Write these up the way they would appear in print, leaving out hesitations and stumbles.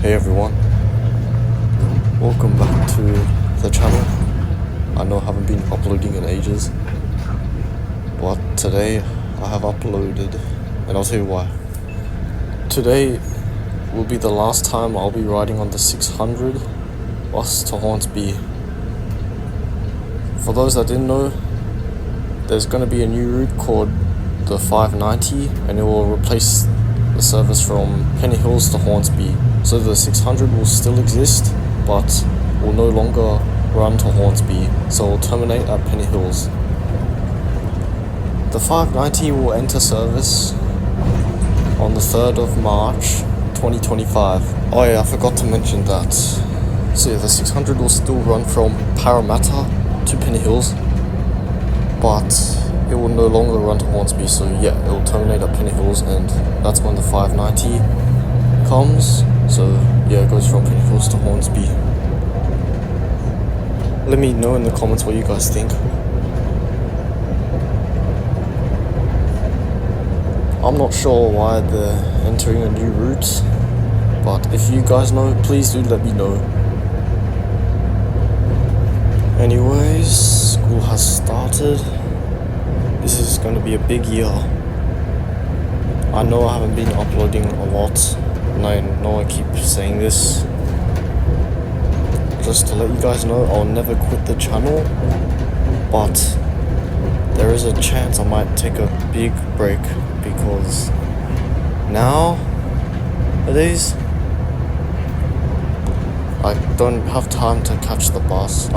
Hey everyone, welcome back to the channel. I know I haven't been uploading in ages, but today I have uploaded, and I'll tell you why. Today will be the last time I'll be riding on the 600 bus to Hornsby. For those that didn't know, there's going to be a new route called the 590, and it will replace the service from Pennant Hills to Hornsby. So the 600 will still exist, but will no longer run to Hornsby, so it will terminate at Pennant Hills. The 590 will enter service on the 3rd of March 2025. Oh yeah, I forgot to mention that. So yeah, the 600 will still run from Parramatta to Pennant Hills, but it will no longer run to Hornsby, so yeah, it will terminate at Pennant Hills, and that's when the 590 comes. So yeah, it goes from Pennant Hills to Hornsby. Let me know in the comments what you guys think. I'm not sure why they're entering a new route, but if you guys know, please do let me know. Anyways, school has started. This is going to be a big year. I know I haven't been uploading a lot, and I know I keep saying this. Just to let you guys know, I'll never quit the channel, but there is a chance I might take a big break, because nowadays I don't have time to catch the bus.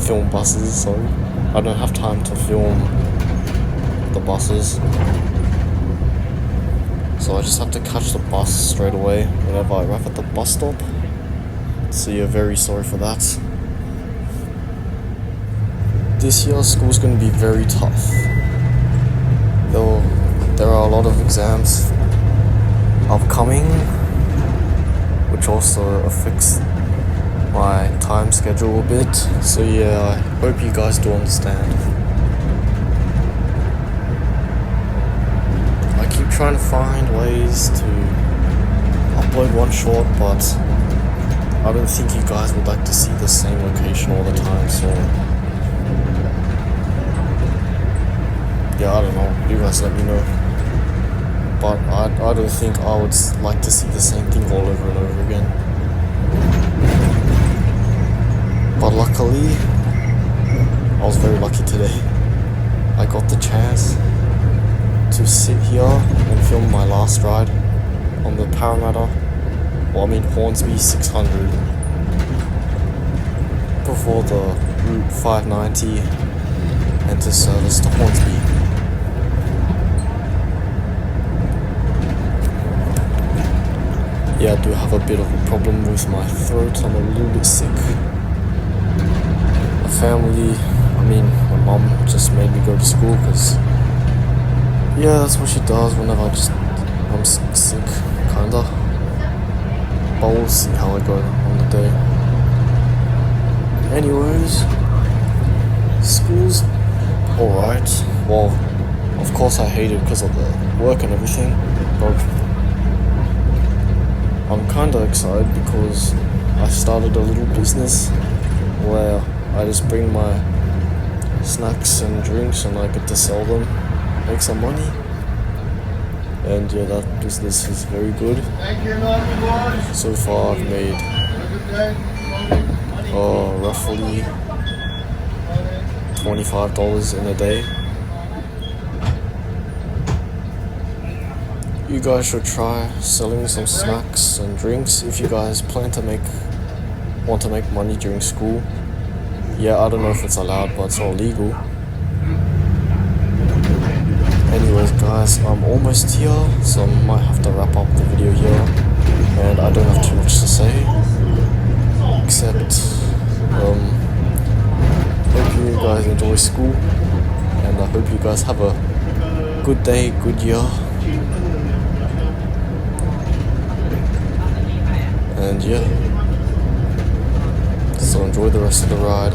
Film buses, sorry. I don't have time to film the buses, so I just have to catch the bus straight away whenever I arrive at the bus stop. So you're very sorry for that. This year school's going to be very tough. There are a lot of exams upcoming, which also affects my time schedule a bit. So yeah, I hope you guys do understand. I keep trying to find ways to upload one short, but I don't think you guys would like to see the same location all the time, so yeah, I don't know, you guys let me know. But I don't think I would like to see the same thing all over and over again. But luckily, I was very lucky today. I got the chance to sit here and film my last ride on the Hornsby 600 before the Route 590 enters service to Hornsby. Yeah, I do have a bit of a problem with my throat. I'm a little bit sick. My mom just made me go to school, because yeah, that's what she does whenever I'm sick, kinda. But we'll see how I go on the day. Anyways, school's alright. Well, of course I hate it because of the work and everything, but I'm kinda excited because I started a little business where I just bring my snacks and drinks and I get to sell them, make some money. And yeah, that business is very good. So far I've made roughly $25 in a day. You guys should try selling some snacks and drinks if you guys plan to want to make money during school. Yeah, I don't know if it's allowed, but it's not legal. Anyways guys, I'm almost here, so I might have to wrap up the video here, and I don't have too much to say, except hope you guys enjoy school, and I hope you guys have a good day, good year, and yeah, so enjoy the rest of the ride.